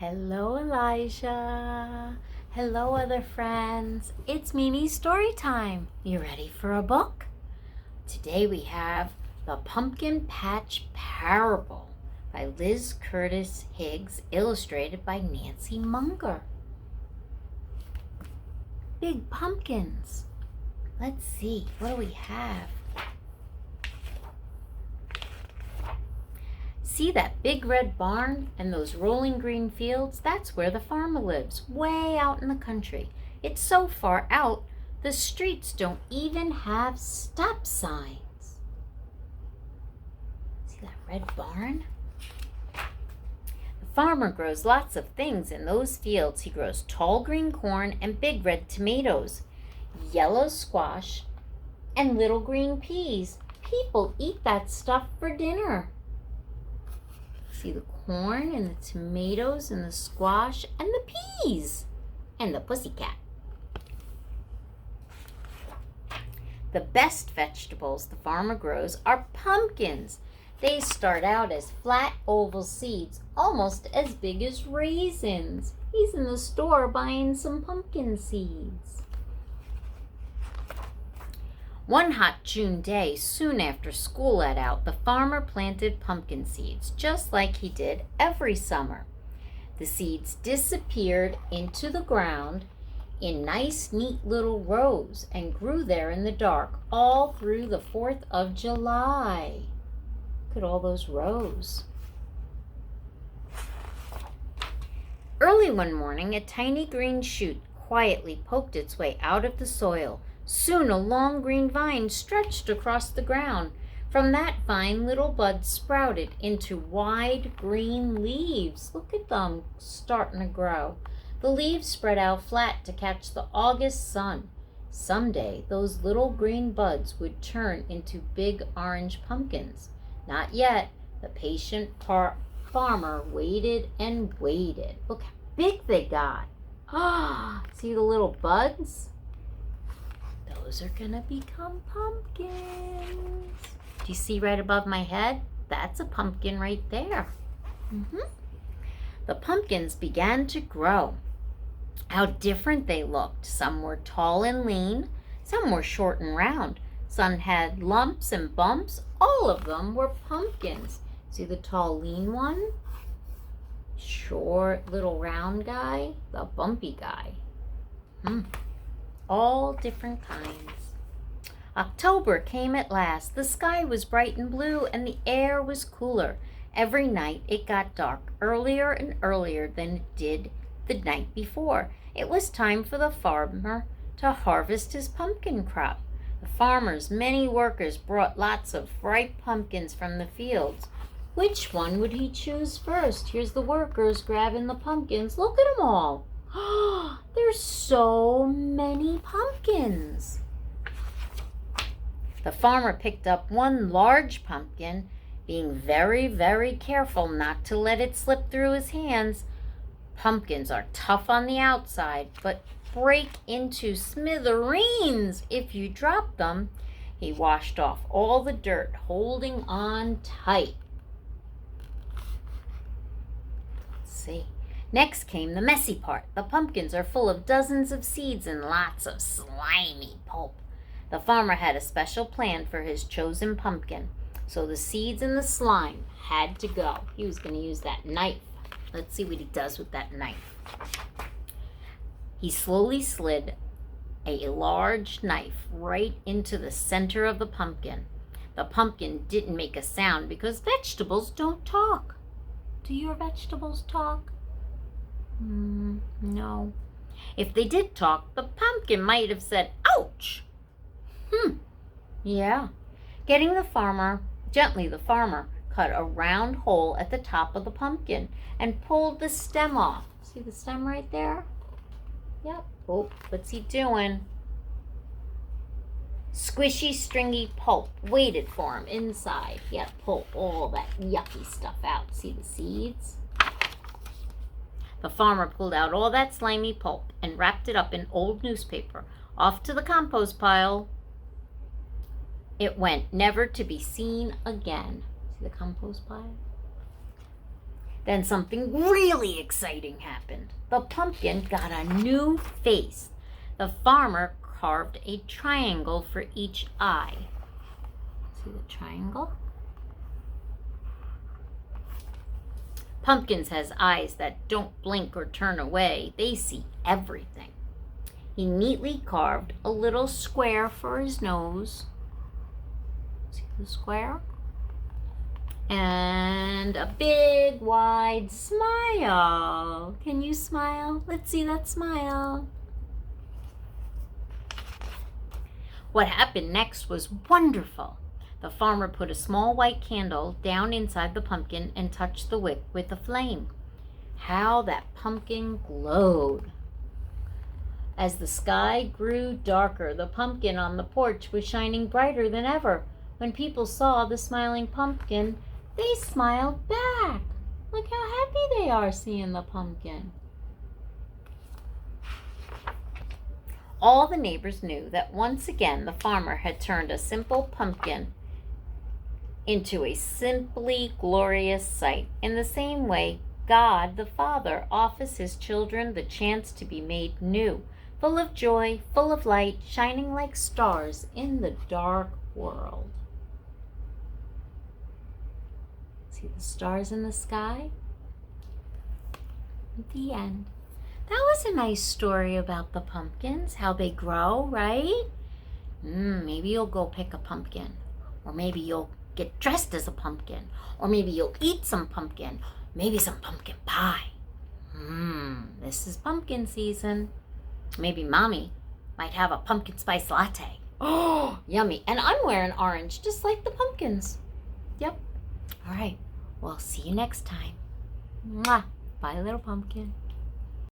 Hello, Elijah. Hello, other friends. It's Mimi's story time. You ready for a book? Today we have The Pumpkin Patch Parable by Liz Curtis Higgs, illustrated by Nancy Munger. Big pumpkins. Let's see, what do we have? See that big red barn and those rolling green fields? That's where the farmer lives, way out in the country. It's so far out, the streets don't even have stop signs. See that red barn? The farmer grows lots of things in those fields. He grows tall green corn and big red tomatoes, yellow squash, and little green peas. People eat that stuff for dinner. See the corn and the tomatoes and the squash and the peas and the pussycat. The best vegetables the farmer grows are pumpkins. They start out as flat oval seeds, almost as big as raisins. He's in the store buying some pumpkin seeds. One hot June day, soon after school let out, the farmer planted pumpkin seeds, just like he did every summer. The seeds disappeared into the ground in nice, neat little rows and grew there in the dark all through the 4th of July. Look at all those rows. Early one morning, a tiny green shoot quietly poked its way out of the soil. Soon a long green vine stretched across the ground. From that vine, little buds sprouted into wide green leaves. Look at them starting to grow. The leaves spread out flat to catch the August sun. Someday, those little green buds would turn into big orange pumpkins. Not yet. The patient farmer waited and waited. Look how big they got. See the little buds? Those are gonna become pumpkins. Do you see right above my head? That's a pumpkin right there. The pumpkins began to grow. How different they looked. Some were tall and lean. Some were short and round. Some had lumps and bumps. All of them were pumpkins. See the tall, lean one? Short, little round guy? The bumpy guy. All different kinds. October came at last. The sky was bright and blue and the air was cooler. Every night it got dark earlier and earlier than it did the night before. It was time for the farmer to harvest his pumpkin crop. The farmer's many workers brought lots of ripe pumpkins from the fields. Which one would he choose first? Here's the workers grabbing the pumpkins. Look at them all. There's so many pumpkins. The farmer picked up one large pumpkin, being very, very careful not to let it slip through his hands. Pumpkins are tough on the outside, but break into smithereens if you drop them. He washed off all the dirt, holding on tight. Let's see. Next came the messy part. The pumpkins are full of dozens of seeds and lots of slimy pulp. The farmer had a special plan for his chosen pumpkin, so the seeds and the slime had to go. He was going to use that knife. Let's see what he does with that knife. He slowly slid a large knife right into the center of the pumpkin. The pumpkin didn't make a sound because vegetables don't talk. Do your vegetables talk? No. If they did talk, the pumpkin might have said, ouch! Yeah. Gently the farmer cut a round hole at the top of the pumpkin and pulled the stem off. See the stem right there? Yep. Oh, what's he doing? Squishy, stringy pulp waited for him inside. He had to pull all that yucky stuff out. See the seeds? The farmer pulled out all that slimy pulp and wrapped it up in old newspaper. Off to the compost pile it went, never to be seen again. See the compost pile? Then something really exciting happened. The pumpkin got a new face. The farmer carved a triangle for each eye. See the triangle? Pumpkins has eyes that don't blink or turn away. They see everything. He neatly carved a little square for his nose. See the square? And a big, wide smile. Can you smile? Let's see that smile. What happened next was wonderful. The farmer put a small white candle down inside the pumpkin and touched the wick with a flame. How that pumpkin glowed! As the sky grew darker, the pumpkin on the porch was shining brighter than ever. When people saw the smiling pumpkin, they smiled back. Look how happy they are seeing the pumpkin. All the neighbors knew that once again the farmer had turned a simple pumpkin into a simply glorious sight. In the same way, God the Father offers his children the chance to be made new, full of joy, full of light, shining like stars in the dark world. See the stars in the sky? The end. That was a nice story about the pumpkins, how they grow, right? Maybe you'll go pick a pumpkin, or maybe you'll get dressed as a pumpkin, or maybe you'll eat some pumpkin, maybe some pumpkin pie. This is pumpkin season. Maybe Mommy might have a pumpkin spice latte. Oh, yummy. And I'm wearing orange, just like the pumpkins. Yep. All right. Well, see you next time. Mwah. Bye, little pumpkin.